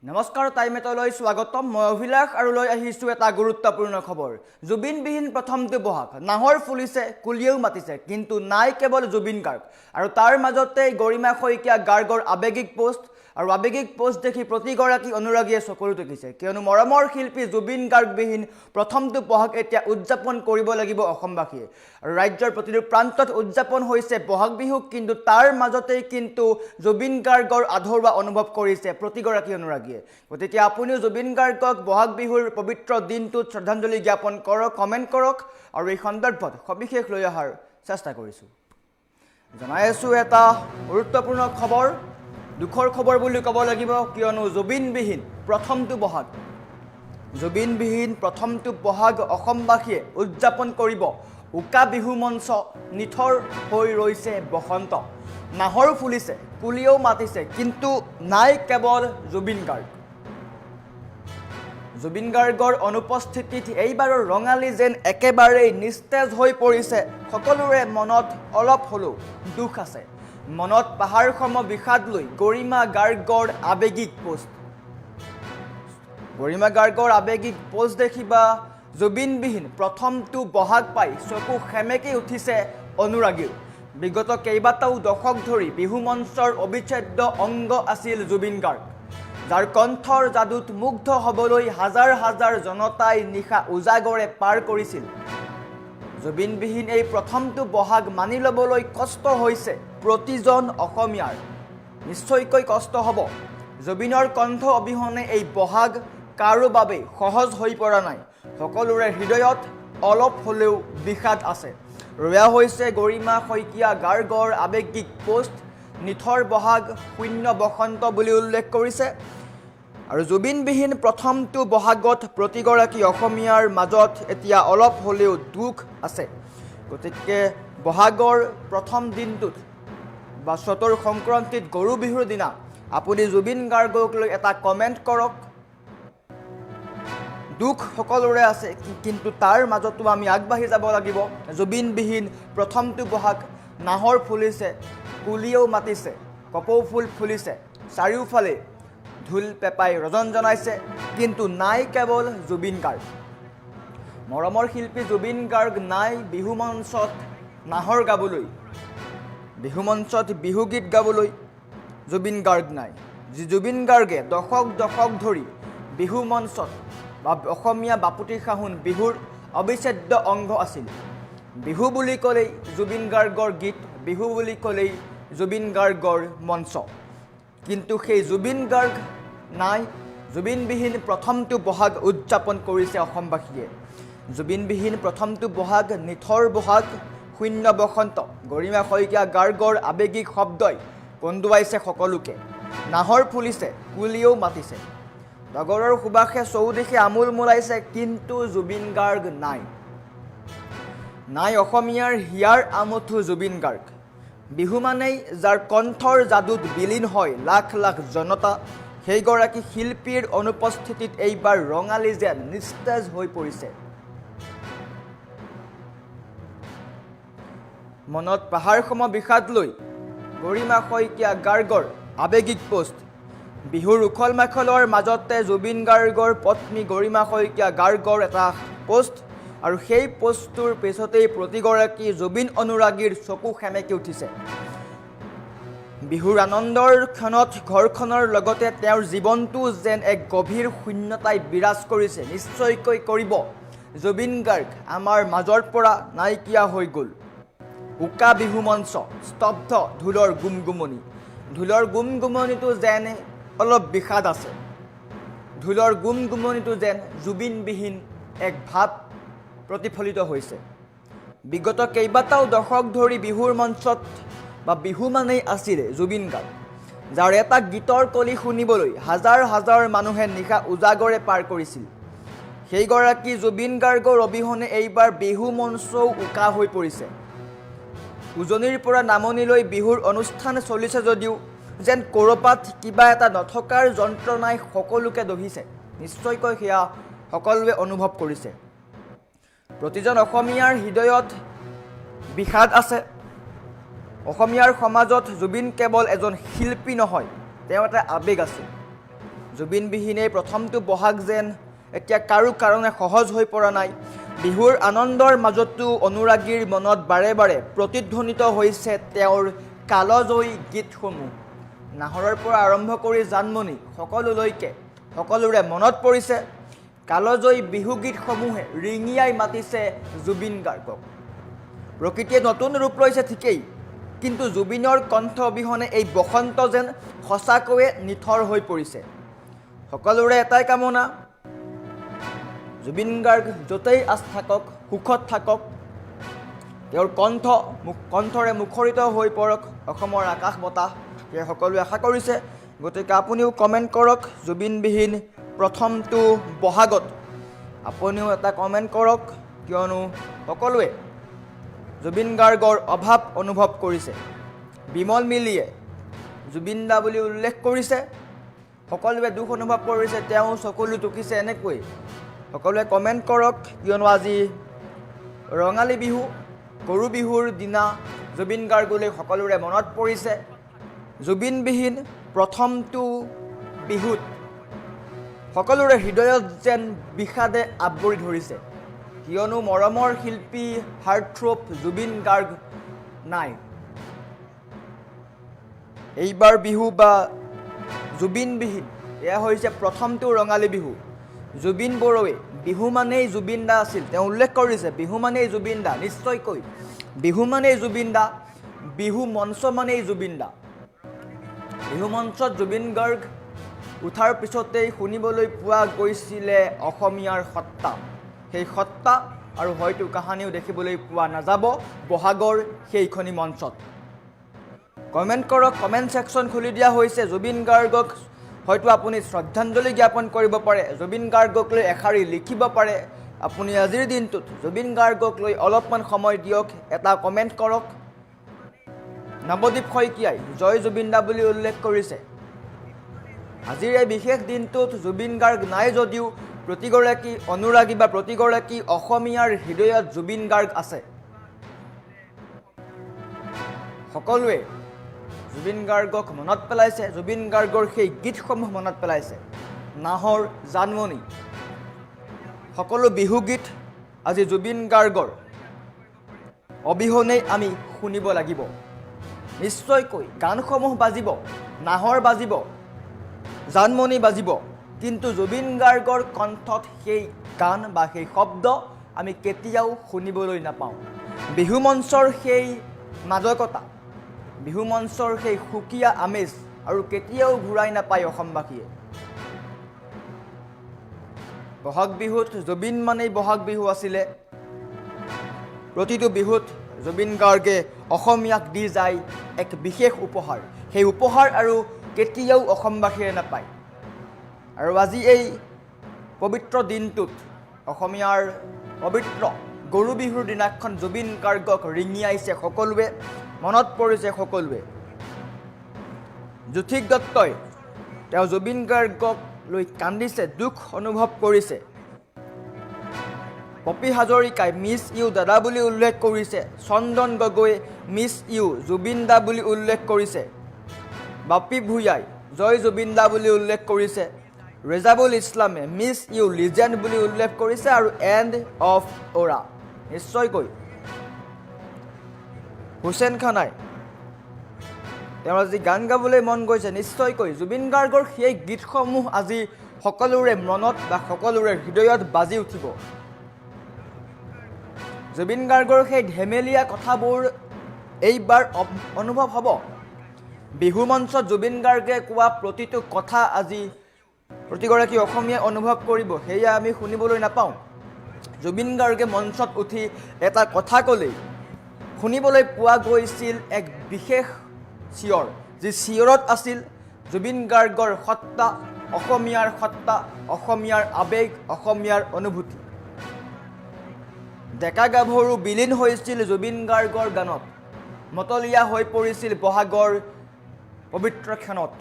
নমস্কাৰ টাইমেটলৈ স্বাগতম মই অভিলাষ আৰু লৈ আহিছো এটা গুৰুত্বপূৰ্ণ খবৰ জুবিনবিহীন প্ৰথমটো বহাগ নাহৰ ফুলিছে কুলিয়েও মাতিছে কিন্তু নাই কেৱল জুবিন গাৰ্গ আৰু তাৰ মাজতে গৰিমা শইকীয়া গাৰ্গৰ আবেগিক পোষ্ট দেখি প্ৰতিগৰাকী অনুৰাগীয়ে চকুৰ টকিছে কিয়নো মৰমৰ শিল্পী জুবিন গাৰ্গবিহীন প্ৰথমটো বহাগ এতিয়া উদযাপন কৰিব লাগিব অসমবাসীয়ে আৰু ৰাজ্যৰ প্ৰতিটো প্ৰান্তত উদযাপন হৈছে বহাগ বিহু কিন্তু তাৰ মাজতেই কিন্তু জুবিন গাৰ্গৰ আধৰুৱা অনুভৱ কৰিছে প্ৰতিগৰাকী অনুৰাগীয়ে গতিকে আপুনিও জুবিন গাৰ্গক বহাগ বিহুৰ পবিত্ৰ দিনটোত শ্ৰদ্ধাঞ্জলি জ্ঞাপন কৰক কমেণ্ট কৰক আৰু এই সন্দৰ্ভত সবিশেষ লৈ অহাৰ চেষ্টা কৰিছোঁ জনাই আছোঁ এটা গুৰুত্বপূৰ্ণ খবৰ দুখৰ খবৰ বুলি ক'ব লাগিব কিয়নো জুবিনবিহীন প্ৰথমটো বহাগ অসমবাসীয়ে উদযাপন কৰিব উকা বিহু মঞ্চ নিথৰ হৈ ৰৈছে বসন্ত নাহৰ ফুলিছে কুলিয়েও মাতিছে কিন্তু নাই কেৱল জুবিন গাৰ্গৰ অনুপস্থিতিত এইবাৰৰ ৰঙালী যেন একেবাৰেই নিস্তেজ হৈ পৰিছে সকলোৰে মনত অলপ হ'লেও দুখ আছে মনত পাহাৰসম বিষাদ লৈ গৰিমা গাৰ্গৰ আবেগিক পোষ্ট দেখিবা জুবিনবিহীন প্ৰথমটো বহাগ পাই চকু সেমেকি উঠিছে অনুৰাগীৰ বিগত কেইবাটাও দশক ধৰি বিহু মঞ্চৰ অবিচ্ছেদ্য অংগ আছিল জুবিন গাৰ্গ যাৰ কণ্ঠৰ যাদুত মুগ্ধ হ'বলৈ হাজাৰ হাজাৰ জনতাই নিশা উজাগৰে পাৰ কৰিছিল জুবিনবিহীন এই প্ৰথমটো বহাগ মানি ল'বলৈ কষ্ট হৈছে প্ৰতিজন অসমীয়াৰ নিশ্চয়কৈ কষ্ট হ'ব জুবিনৰ কণ্ঠ অবিহনে এই বহাগ কাৰো বাবে সহজ হৈ পৰা নাই সকলোৰে হৃদয়ত অলপ হ'লেও বিষাদ আছে ৰয়া হৈছে গৰিমা শইকীয়া গাৰ্গৰ আবেগিক পোষ্ট নিথৰ বহাগ শূন্য বসন্ত বুলি উল্লেখ কৰিছে আৰু জুবিনবিহীন প্ৰথমটো বহাগত প্ৰতিগৰাকী অসমীয়াৰ মাজত এতিয়া অলপ হ'লেও দুখ আছে গতিকে বহাগৰ প্ৰথম দিনটোত বা চতৰ সংক্ৰান্তিত গৰু বিহুৰ দিনা আপুনি জুবিন গাৰ্গক লৈ এটা কমেণ্ট কৰক দুখ সকলোৰে আছে কিন্তু তাৰ মাজতো আমি আগবাঢ়ি যাব লাগিব জুবিনবিহীন প্ৰথমটো বহাগ নাহৰ ফুলিছে কুলিয়েও মাতিছে কপৌ ফুল ফুলিছে চাৰিওফালে ঢোল পেপাই ৰজন জনাইছে কিন্তু নাই কেৱল জুবিন গাৰ্গ মৰমৰ শিল্পী জুবিন গাৰ্গ নাই বিহু মঞ্চত নাহৰ গাবলৈ বিহু মঞ্চত বিহুগীত গাবলৈ জুবিন গাৰ্গ নাই যি জুবিন গাৰ্গে দশক ধৰি বিহু মঞ্চত বা অসমীয়া বাপুতি সাহোন বিহুৰ অবিচ্ছেদ্য অংগ আছিল বিহু বুলি ক'লেই জুবিন গাৰ্গৰ গীত বিহু বুলি ক'লেই জুবিন গাৰ্গৰ মঞ্চ কিন্তু সেই জুবিন গাৰ্গ নাই জুবিনবিহীন প্ৰথমটো বহাগ উদযাপন কৰিছে অসমবাসীয়ে জুবিনবিহীন প্ৰথমটো বহাগ নিথৰ বহাগ শূন্য বসন্ত গৰিমা শইকীয়া গাৰ্গৰ আবেগিক শব্দই কন্দুৱাইছে সকলোকে নাহৰ ফুলিছে কুলিয়েও মাতিছে ডগৰৰ সুবাসে চৌদিশে আমোল মোলাইছে কিন্তু জুবিন গাৰ্গ নাই অসমীয়াৰ হিয়াৰ আমঠু জুবিন গাৰ্গ বিহু মানেই যাৰ কণ্ঠৰ যাদুত বিলীন হয় লাখ লাখ জনতা সেইগৰাকী শিল্পীৰ অনুপস্থিতিত এইবাৰ ৰঙালী যেন নিস্তেজ হৈ পৰিছে মনত পাহাৰসম বিষাদ লৈ গৰিমা শইকীয়া গাৰ্গৰ আবেগিক পোষ্ট বিহুৰ উখল মাখলৰ মাজতে জুবিন গাৰ্গৰ পত্নী গৰিমা শইকীয়া গাৰ্গৰ এটা পোষ্ট আৰু সেই পোষ্টটোৰ পিছতেই প্ৰতিগৰাকী জুবিন অনুৰাগীৰ চকু সেমেকি উঠিছে বিহুৰ আনন্দৰ ক্ষণত ঘৰখনৰ লগতে তেওঁৰ জীৱনটো যেন এক গভীৰ শূন্যতাই বিৰাজ কৰিছে নিশ্চয়কৈ কৰিব জুবিন গাৰ্গ আমাৰ মাজৰ পৰা নাইকিয়া হৈ গ'ল উকা বিহু মঞ্চ স্তব্ধ ঢোলৰ গুমগুমনিটো যেন অলপ বিষাদ আছে ঢোলৰ গুমগুমনিটো যেন জুবিনবিহীন এক ভাৱ প্ৰতিফলিত হৈছে বিগত কেইবাটাও দশক ধৰি বিহুৰ মঞ্চত বা বিহু মানেই আছিল জুবিন গাৰ্গ যাৰ এটা গীতৰ কলি শুনিবলৈ হাজাৰ হাজাৰ মানুহে নিশা উজাগৰে পাৰ কৰিছিল সেইগৰাকী জুবিন গাৰ্গৰ অবিহনে এইবাৰ বিহু মঞ্চও উকা হৈ পৰিছে উজনিৰ পৰা নামনিলৈ বিহুৰ অনুষ্ঠান চলিছে যদিও যেন ক'ৰবাত কিবা এটা নথকাৰ যন্ত্ৰণাই সকলোকে দহিছে নিশ্চয়কৈ সেয়া সকলোৱে অনুভৱ কৰিছে প্ৰতিজন অসমীয়াৰ হৃদয়ত বিষাদ আছে অসমীয়াৰ সমাজত জুবিন কেৱল এজন শিল্পী নহয় তেওঁ এটা আবেগ আছে জুবিনবিহীনে প্ৰথমটো বহাগ যেন এতিয়া কাৰো কাৰণে সহজ হৈ পৰা নাই। বিহুৰ আনন্দৰ মাজতো অনুৰাগীৰ মনত বাৰে বাৰে প্ৰতিধ্বনিত হৈছে তেওঁৰ কালজয়ী গীতসমূহ। নাহৰৰ পৰা আৰম্ভ কৰি জানমণি সকলোলৈকে সকলোৰে মনত পৰিছে কালজয়ী বিহুগীতসমূহে ৰিঙিয়াই মাতিছে জুবিন গাৰ্গক। প্ৰকৃতিয়ে নতুন ৰূপ লৈছে ঠিকেই, কিন্তু জুবিনৰ কণ্ঠ অবিহনে এই বসন্ত যেন সঁচাকৈয়ে নিথৰ হৈ পৰিছে। সকলোৰে এটাই কামনা, জুবিন গাৰ্গ য'তেই থাকক সুখত থাকক, তেওঁৰ কণ্ঠৰে মুখৰিত হৈ পৰক অসমৰ আকাশ বতাহ, সেয়া সকলোৱে আশা কৰিছে। গতিকে আপুনিও কমেণ্ট কৰক জুবিনবিহীন প্ৰথমটো বহাগত আপুনিও এটা কমেণ্ট কৰক, কিয়নো সকলোৱে জুবিন গাৰ্গৰ অভাৱ অনুভৱ কৰিছে। বিমল মিলিয়ে জুবিন দা বুলি উল্লেখ কৰিছে, সকলোৱে দুখ অনুভৱ কৰিছে, তেওঁ চকুলো টুকিছে এনেকৈ। সকলোৱে কমেণ্ট কৰক, কিয়নো আজি ৰঙালী বিহু, গৰু বিহুৰ দিনা জুবিন গাৰ্গলৈ সকলোৰে মনত পৰিছে। জুবিনবিহীন প্ৰথমটো বিহুত সকলোৰে হৃদয়ত যেন বিষাদে আৱৰি ধৰিছে, কিয়নো মৰমৰ শিল্পী হাৰ্টথ্ৰব জুবিন গাৰ্গ নাই। এইবাৰ বিহু বা জুবিনবিহীন এয়া হৈছে প্ৰথমটো ৰঙালী বিহু। জুবিন বৰুৱাই বিহু মানেই জুবিন দা আছিল, তেওঁ উল্লেখ কৰিছে বিহু মানেই জুবিন দা, নিশ্চয়কৈ বিহু মানেই জুবিন দা, বিহু মঞ্চ মানেই জুবিন দা। বিহু মঞ্চত জুবিন গাৰ্গ উঠাৰ পিছতেই শুনিবলৈ পোৱা গৈছিলে অসমীয়াৰ সত্তা, সেই সত্তা আৰু হয়তো কাহানিও দেখিবলৈ পোৱা নাযাব বহাগৰ সেইখনি মঞ্চত। কমেণ্ট কৰক, কমেণ্ট ছেকশ্যন খুলি দিয়া হৈছে। জুবিন গাৰ্গক হয়তো আপুনি শ্ৰদ্ধাঞ্জলি জ্ঞাপন কৰিব পাৰে, জুবিন গাৰ্গক লৈ এষাৰি লিখিব পাৰে। আপুনি আজিৰ দিনটোত জুবিন গাৰ্গক লৈ অলপমান সময় দিয়ক, এটা কমেণ্ট কৰক। নৱদ্বীপ শইকীয়াই জয় জুবিন দা বুলি উল্লেখ কৰিছে। আজিৰ এই বিশেষ দিনটোত জুবিন গাৰ্গ নাই যদিও প্ৰতিগৰাকী অনুৰাগী বা প্ৰতিগৰাকী অসমীয়াৰ হৃদয়ত জুবিন গাৰ্গ আছে। সকলোৱে জুবিন গাৰ্গক মনত পেলাইছে, জুবিন গাৰ্গৰ সেই গীতসমূহ মনত পেলাইছে। নাহৰ, জানমণি, সকলো বিহুগীত আজি জুবিন গাৰ্গৰ অবিহনেই আমি শুনিব লাগিব। নিশ্চয়কৈ গানসমূহ বাজিব, নাহৰ বাজিব, জানমণি বাজিব, কিন্তু জুবিন গাৰ্গৰ কণ্ঠত সেই গান বা সেই শব্দ আমি কেতিয়াও শুনিবলৈ নাপাওঁ। বিহু মঞ্চৰ সেই মাদকতা, বিহু মঞ্চৰ সেই সুকীয়া আমেজ আৰু কেতিয়াও ঘূৰাই নাপায় অসমবাসীয়ে। বহাগ বিহুত জুবিন মানেই বহাগ বিহু আছিলে। প্ৰতিটো বিহুত জুবিন গাৰ্গে অসমীয়াক দি যায় এক বিশেষ উপহাৰ, সেই উপহাৰ আৰু কেতিয়াও অসমবাসীয়ে নাপায়। আৰু আজি এই পবিত্ৰ দিনটোত অসমীয়াৰ পবিত্ৰ গৰু বিহুৰ দিনাখন জুবিন গাৰ্গক ৰিঙিয়াইছে সকলোৱে, মনত পৰিছে সকলোৱে। জ্যোতিক দত্তই তেওঁ জুবিন গাৰ্গক লৈ কান্দিছে, দুখ অনুভৱ কৰিছে। পপী হাজৰিকাই মিছ ইউ দাদা বুলি উল্লেখ কৰিছে। চন্দন গগৈ মিছ ইউ জুবিন দা বুলি উল্লেখ কৰিছে। বাপী ভূঞাই জয় জুবিন দা বুলি উল্লেখ কৰিছে। ৰেজাবুল ইছলামে মিছ ইউ লিজেণ্ড বুলি উল্লেখ কৰিছে আৰু এণ্ড অফ অ'ৰা নিশ্চয়কৈ। হুছেইন খানাই তেওঁৰ আজি গান গাবলৈ মন গৈছে, নিশ্চয়কৈ জুবিন গাৰ্গৰ সেই গীতসমূহ আজি সকলোৰে মনত বা সকলোৰে হৃদয়ত বাজি উঠিব। জুবিন গাৰ্গৰ সেই ধেমেলীয়া কথাবোৰ এইবাৰ অনুভৱ হ'ব। বিহু মঞ্চত জুবিন গাৰ্গে কোৱা প্ৰতিটো কথা আজি প্ৰতিগৰাকী অসমীয়াই অনুভৱ কৰিব, সেয়া আমি শুনিবলৈ নাপাওঁ। জুবিন গাৰ্গে মঞ্চত উঠি এটা কথা ক'লেই শুনিবলৈ পোৱা গৈছিল এক বিশেষ চিঞৰ, যি চিঞৰত আছিল জুবিন গাৰ্গৰ সত্তা, অসমীয়াৰ সত্তা, অসমীয়াৰ আৱেগ, অসমীয়াৰ অনুভূতি। ডেকা গাভৰু বিলীন হৈছিল জুবিন গাৰ্গৰ গানত, মতলীয়া হৈ পৰিছিল বহাগৰ পবিত্ৰ ক্ষণত।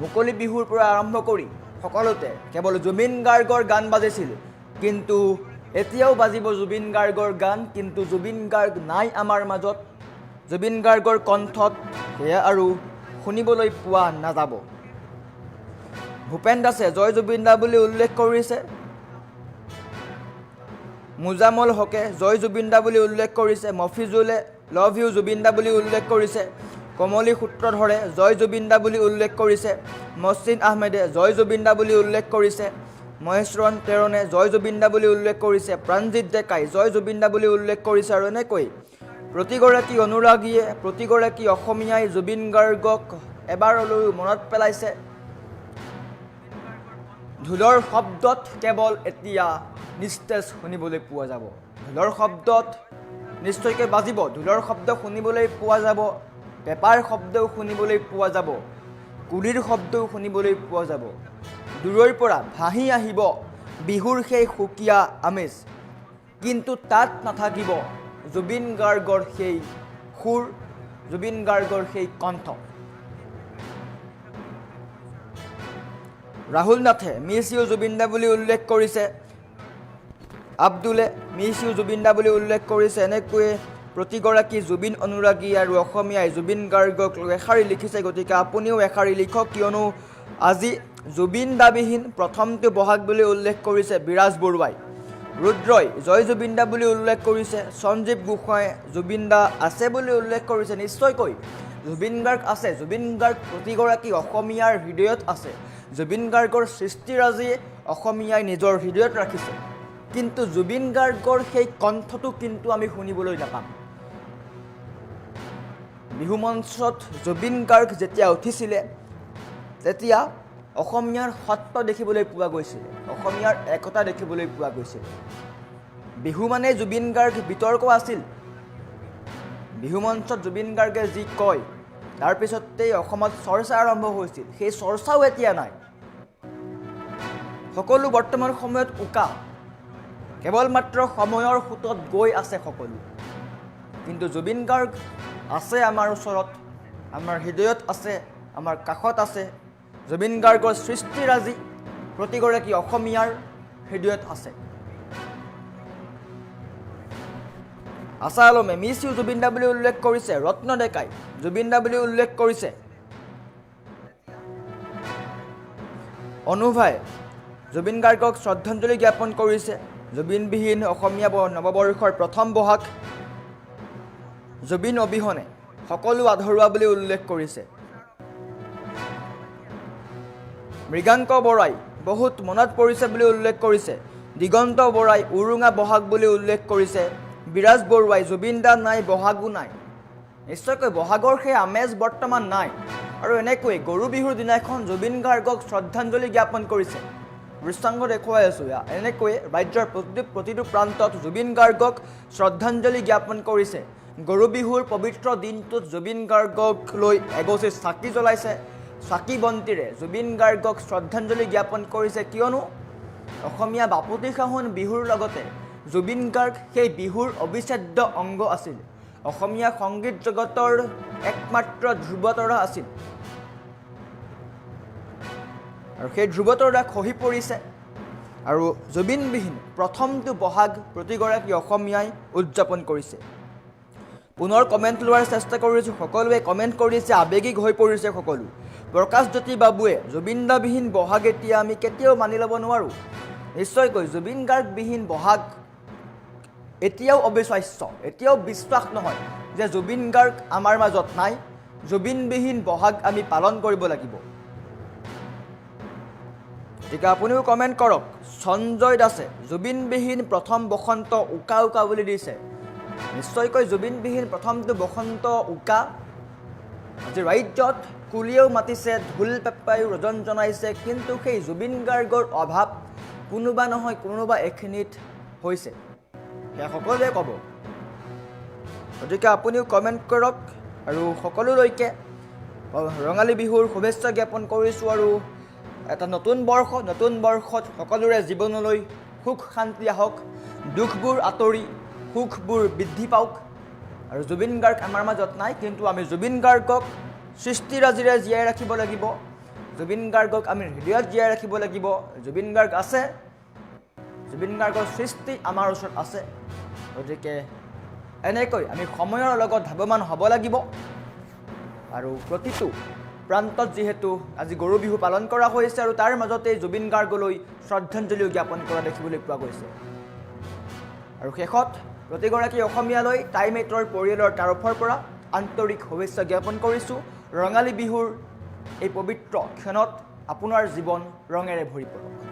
মুকলি বিহুৰ পৰা আৰম্ভ কৰি সকলোতে কেৱল জুবিন গাৰ্গৰ গান বাজিছিল, কিন্তু এতিয়াও বাজিব জুবিন গাৰ্গৰ গান, কিন্তু জুবিন গাৰ্গ নাই আমাৰ মাজত। জুবিন গাৰ্গৰ কণ্ঠত সেয়া আৰু শুনিবলৈ পোৱা নাযাব। ভূপেন দাসে জয় জুবিন দা বুলি উল্লেখ কৰিছে। মুজামল হকে জয় জুবিন দা বুলি উল্লেখ কৰিছে। মফিজুলে লভ ইউ জুবিন দা বুলি উল্লেখ কৰিছে। কমলী সূত্ৰধৰে জয় জুবিন দা বুলি উল্লেখ কৰিছে। মহচিন আহমেদে জয় জুবিন দা বুলি উল্লেখ কৰিছে। মহেশ্ৰণ তেৰণে জয় জুবিন দা বুলি উল্লেখ কৰিছে। প্ৰাণজিৎ ডেকাই জয় জুবিন দা বুলি উল্লেখ কৰিছে। আৰু এনেকৈ প্ৰতিগৰাকী অনুৰাগীয়ে প্ৰতিগৰাকী অসমীয়াই জুবিন গাৰ্গক এবাৰলৈও মনত পেলাইছে। ঢোলৰ শব্দত কেৱল এতিয়া নিস্তেজ শুনিবলৈ পোৱা যাব। ঢোলৰ শব্দত নিশ্চয়কৈ বাজিব। ঢোলৰ শব্দ শুনিবলৈ পোৱা যাব। পেপাৰ শব্দও শুনিবলৈ পোৱা যাব। কুলিৰ শব্দও শুনিবলৈ পোৱা যাব। দূৰৈৰ পৰা ভাহি আহিব বিহুৰ সেই সুকীয়া আমেজ, কিন্তু তাত নাথাকিব জুবিন গাৰ্গৰ সেই সুৰ, জুবিন গাৰ্গৰ সেই কণ্ঠ। ৰাহুল নাথে মিছ ইউ জুবিন দা বুলি উল্লেখ কৰিছে। আব্দুলে মিছ ইউ জুবিন দা বুলি উল্লেখ কৰিছে। এনেকৈয়ে প্ৰতিগৰাকী জুবিন অনুৰাগী আৰু অসমীয়াই জুবিন গাৰ্গক লৈ এশাৰী লিখিছে। গতিকে আপুনিও এশাৰী লিখক, কিয়নো আজি জুবিন দাবিহীন প্ৰথমটো বহাগ বুলি উল্লেখ কৰিছে বিৰাজ বৰুৱাই। ৰুদ্ৰই জয় জুবিন দা বুলি উল্লেখ কৰিছে। সঞ্জীৱ গোসাঁই জুবিন দা আছে বুলি উল্লেখ কৰিছে। নিশ্চয়কৈ জুবিন গাৰ্গ আছে। জুবিন গাৰ্গ প্ৰতিগৰাকী অসমীয়াৰ হৃদয়ত আছে। জুবিন গাৰ্গৰ সৃষ্টিৰাজি অসমীয়াই নিজৰ হৃদয়ত ৰাখিছে, কিন্তু জুবিন গাৰ্গৰ সেই কণ্ঠটো কিন্তু আমি শুনিবলৈ নাপাম। বিহু মঞ্চত জুবিন গাৰ্গ যেতিয়া উঠিছিলে তেতিয়া অসমীয়াৰ সত্ব দেখিবলৈ পোৱা গৈছিল, অসমীয়াৰ একতা দেখিবলৈ পোৱা গৈছিল। বিহু মানে জুবিন গাৰ্গ বিতৰ্ক আছিল। বিহু মঞ্চত জুবিন গাৰ্গে যি কয় তাৰপিছতেই অসমত চৰ্চা আৰম্ভ হৈছিল। সেই চৰ্চাও এতিয়া নাই। সকলো বৰ্তমান সময়ত উকা, কেৱল মাত্ৰ সময়ৰ সোঁতত গৈ আছে সকলো। কিন্তু জুবিন গাৰ্গ আছে আমাৰ ওচৰত, আমাৰ হৃদয়ত আছে, আমাৰ কাষত আছে। জুবিন গাৰ্গৰ সৃষ্টিৰাজি প্ৰতিগৰাকী অসমীয়াৰ হৃদয়ত আছে। আশা আলমে মিছ ইউ জুবিন দা বুলি উল্লেখ কৰিছে। ৰত্ন ডেকাই জুবিন দা বুলি উল্লেখ কৰিছে। অনুভাই জুবিন গাৰ্গক শ্ৰদ্ধাঞ্জলি জ্ঞাপন কৰিছে। জুবিনবিহীন অসমীয়া নৱবৰ্ষৰ প্ৰথম বহাগ, জুবিন অবিহনে সকলো আধৰুৱা বুলি উল্লেখ কৰিছে। মৃগাংক বৰাই বহুত মনত পৰিছে বুলি উল্লেখ কৰিছে। দিগন্ত বৰাই উৰুঙা বহাগ বুলি উল্লেখ কৰিছে। বিৰাজ বৰুৱাই জুবিন দা নাই, বহাগো নাই। নিশ্চয়কৈ বহাগৰ সেই আমেজ বৰ্তমান নাই। আৰু এনেকৈ গৰু বিহুৰ দিনাখন জুবিন গাৰ্গক শ্ৰদ্ধাঞ্জলি জ্ঞাপন কৰিছে। দৃশ্যাংগ দেখুৱাই আছোঁ। এনেকৈ ৰাজ্যৰ প্ৰতিটো প্ৰান্তত জুবিন গাৰ্গক শ্ৰদ্ধাঞ্জলি জ্ঞাপন কৰিছে। গৰু বিহুৰ পবিত্ৰ দিনটোত জুবিন গাৰ্গক লৈ এগছি চাকি জ্বলাইছে। চাকি বন্তিৰে জুবিন গাৰ্গক শ্ৰদ্ধাঞ্জলি জ্ঞাপন কৰিছে, কিয়নো অসমীয়া বাপতিসাহোন বিহুৰ লগতে জুবিন গাৰ্গ সেই বিহুৰ অবিচ্ছেদ্য অংগ আছিল। অসমীয়া সংগীত জগতৰ একমাত্ৰ ধ্ৰুৱতৰা আছিল। আৰু সেই ধ্ৰুৱতৰা খহি পৰিছে। আৰু জুবিনবিহীন প্ৰথমটো বহাগ প্ৰতিগৰাকী অসমীয়াই উদযাপন কৰিছে। পুনৰ কমেণ্ট লোৱাৰ চেষ্টা কৰিছোঁ। সকলোৱে কমেণ্ট কৰিছে, আৱেগিক হৈ পৰিছে সকলো। প্ৰকাশজ্যোতি বাবুৱে জুবিন দাবিহীন বহাগ এতিয়া আমি কেতিয়াও মানি ল'ব নোৱাৰোঁ। নিশ্চয়কৈ জুবিন গাৰ্গবিহীন বহাগ এতিয়াও অবিশ্বাস্য, এতিয়াও বিশ্বাস নহয় যে জুবিন গাৰ্গ আমাৰ মাজত নাই। জুবিনবিহীন বহাগ আমি পালন কৰিব লাগিব। গতিকে আপুনিও কমেণ্ট কৰক। সঞ্জয় দাসে জুবিনবিহীন প্ৰথম বসন্ত উকা উকা বুলি দিছে। নিশ্চয়কৈ জুবিনবিহীন প্ৰথমটো বসন্ত উকা। আজি ৰাজ্যত কুলিয়েও মাতিছে, ঢোল পেঁপায়ো ৰজন জনাইছে, কিন্তু সেই জুবিন গাৰ্গৰ অভাৱ কোনোবা নহয় কোনোবা এখিনিত হৈছে, সেয়া সকলোৱে ক'ব। গতিকে আপুনিও কমেণ্ট কৰক আৰু সকলোলৈকে ৰঙালী বিহুৰ শুভেচ্ছা জ্ঞাপন কৰিছোঁ। আৰু এটা নতুন বৰ্ষত সকলোৰে জীৱনলৈ সুখ শান্তি আহক, দুখবোৰ আঁতৰি সুখবোৰ বৃদ্ধি পাওক। আৰু জুবিন গাৰ্গ আমাৰ মাজত নাই, কিন্তু আমি জুবিন গাৰ্গক সৃষ্টিৰাজিৰে জীয়াই ৰাখিব লাগিব। জুবিন গাৰ্গক আমি হৃদয়ত জীয়াই ৰাখিব লাগিব। জুবিন গাৰ্গ আছে, জুবিন গাৰ্গৰ সৃষ্টি আমাৰ ওচৰত আছে। গতিকে এনেকৈ আমি সময়ৰ লগত ধাৱমান হ'ব লাগিব আৰু প্ৰতিটো প্ৰান্তত যিহেতু আজি গৰু বিহু পালন কৰা হৈছে আৰু তাৰ মাজতে জুবিন গাৰ্গলৈ শ্ৰদ্ধাঞ্জলিও জ্ঞাপন কৰা দেখিবলৈ পোৱা গৈছে আৰু শেষত প্ৰতিগৰাকী অসমীয়ালৈ টাইম 8ৰ পৰিয়ালৰ তৰফৰ পৰা আন্তৰিক শুভেচ্ছা জ্ঞাপন কৰিছোঁ ৰঙালী বিহুৰ এই পবিত্ৰ ক্ষণত আপোনাৰ জীৱন ৰঙেৰে ভৰি পৰক